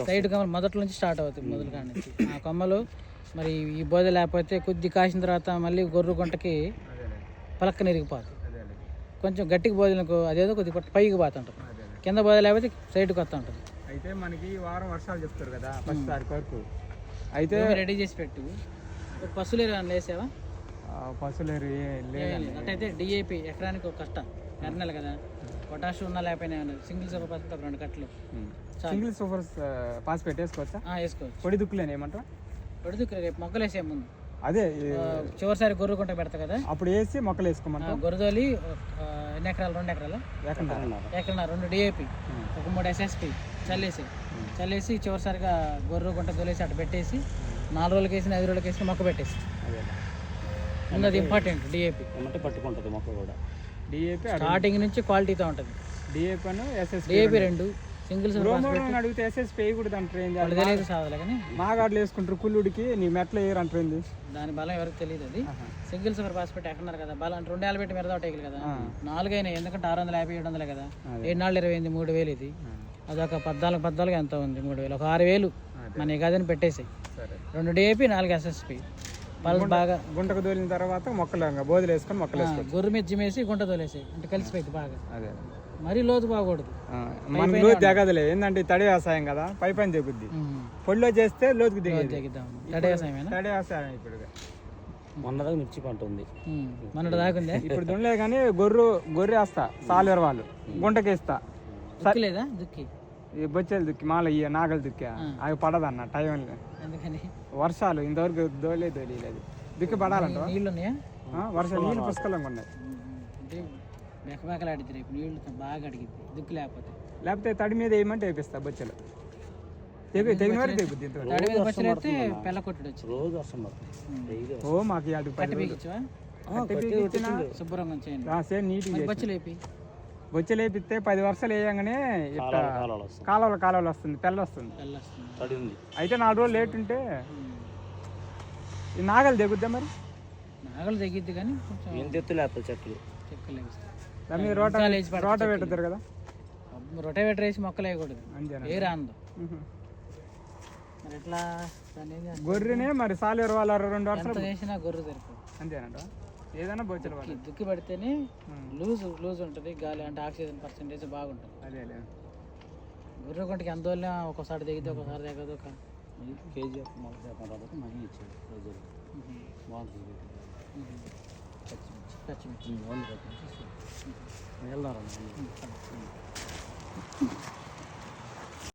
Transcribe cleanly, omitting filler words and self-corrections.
Side కొమ్మలు మొదటి నుంచి స్టార్ట్ అవుతాయి, మొదలు కాడి నుంచి ఆ కొమ్మలు. మరి ఈ బోధ లేకపోతే కొద్ది కాసిన తర్వాత మళ్ళీ గొర్రె గుంటకి పలక్క నిరిగిపోతుంది. కొంచెం గట్టికి బోధలకు అదేదో కొద్ది పైకి పోతుంటుంది, కింద బోధ లేకపోతే సైడ్కి వస్తూ ఉంటుంది. అయితే మనకి వారం వర్షాలు చెప్తారు కదా ఫస్ట్ తారీఖు వరకు, అయితే రెడీ చేసి పెట్టు. పశువులు ఏమైనా వేసావా? పశువులు అంటే డిఏపి ఎకరానికి ఒక కష్టం, ఎర్రనెల కదా, పొటాష్ ఉన్నా లేకపోయినా సింగిల్ సూపర్ ఫాస్ఫేట్ ఒక 2 కట్టలు. సింగిల్ సూపర్ ఫాస్ఫేట్ వేసుకోవచ్చా? వేసుకోవచ్చు. పొడి దుక్కులేని ఏమంటారా? పొడి దుక్కులు రేపు మొక్కలు వేసే ముందు అదే చివరిసారి గొర్రె గుంట పెడతా కదా, అప్పుడు వేసి మొక్కలు వేసుకోమంటారు. గొర్రెదోలి ఎన్ని ఎకరాలు? 2 ఎకరాలు, ఎకరన్నర 2 డిఏపి, ఒక 3 SSP చల్లేసి చివరిసారిగా గొర్రె గుంట తోలేసి అటు పెట్టేసి 4 రోజులకి వేసి 5 రోజులకి వేసి మొక్క పెట్టేసి. అది ఇంపార్టెంట్. డిఏపి పట్టుకుంటుంది మొక్క కూడా. డిఏపి స్టార్టింగ్ నుంచి క్వాలిటీతో ఉంటుంది. డిఏపి అను SSP, డిఏపి 2 సింగిల్ అడిగితే SSP వేయకూడదు అంటారు. ఏం చేయాలి? తెలియదు సాధలే కానీ మా గాడ్లు వేసుకుంటారు, కుళ్ళుడికి నీ మెట్లు వేయరు అంటుంది. దాని బలం ఎవరికి తెలియదు. అది సింగిల్ సూపర్ ఫాస్ఫేట్ ఎక్కడన్నారు కదా, బలం 2 ఏళ్ళు పెట్టి మీద టేకులు కదా, 4 అయినాయి. ఎందుకంటే 650 700 కదా, 7 నాళ్ళు 28 3,000 ఇది. అదొక 14 ఎంత ఉంది, 3,000 ఒక 6,000 మన గదని పెట్టేసి 2 డిఏపి 4 SSP. పల్స్ బాగా గుంటకు తోలిన తర్వాత మొక్కలు బోధలు వేసుకొని మొక్కలు వేసుకోవాలి. గొర్రె మీద జిమేసి గుంట తోలేసి అంటే కలిసిపోయింది బాగా. అదే మరీ లోతు బాగకూడదు, మన లోతు దిగదులే. ఏంటంటే తడి వ్యవసాయం కదా, పై పని దిగుద్ది. పొడిలో చేస్తే లోతుకు దిగుద్దాం. తడి వ్యవసాయం ఇప్పుడు మొన్నదాకా మిర్చి పంట ఉంది, మొన్నటి దాకా ఉంది. ఇప్పుడు దున్నలే కానీ గొర్రె వేస్తా, సాలు వాళ్ళు గుంటకి ఇస్తా. లేదా దుక్కి ఈ బొచ్చెలు దుక్కి మాల ఈ నాగలు దుక్కి అవి పడదన్న టైం. ఎందుకని? వర్షాలు ఇంతవరకు దోలేదు, దుక్కి పడాలంట. నీళ్ళు ఉన్నాయా? వర్షాలు నీళ్ళు పుష్కలంగా ఉన్నాయి. బెకబెకలాడితే రేపు నీళ్ళు బాగా అడిగింది దుక్కి లేకపోతే తడి మీద వేయమంటే వేపిస్తా బొచ్చెలు. తెగిన వరకు తెగుద్ది. తడి మీద బొచ్చలు అయితే పెళ్ళ కొట్టుడు వచ్చి రోజు వస్తుంది. ఓ మాకు అది శుభ్రంగా చేయండి, నీట్గా బొచ్చలు వేపి. బొచ్చెలు వేపిస్తే 10 వర్షాలు వేయంగానే కాలువలు వస్తుంది, పెళ్ళ వస్తుంది. అయితే 4 రోజులు లేట్ ఉంటే ఈ నాగలు దిగుద్దా? మరి నాగలు తగ్గిద్ది కానీ చెట్లు దాని మీద రోట పెడతారు కదా, రొటవేటర్ వేసి మొక్కలు వేయకూడదు, ఏ రాందో. మరి ఎట్లా గొర్రెనే మరి సాలేరు వాళ్ళ 2 వర్షాలు వేసినా గొర్రె సరిపోదు. అంతేనంట. ఏదైనా బొచ్చెలు దుక్కి పెడితేనే లూజ్ ఉంటుంది, గాలి అంటే ఆక్సిజన్ పర్సెంటేజ్ బాగుంటుంది. అదే గొర్రె గుంటకి అందువల్ల ఒకసారి దిగితే ఒకసారి దిగదు. ఒక కేజీ మనీ ఇచ్చాడు ప్రజలు బాగుంటుంది. పచ్చిమిర్చి వెళ్దాం.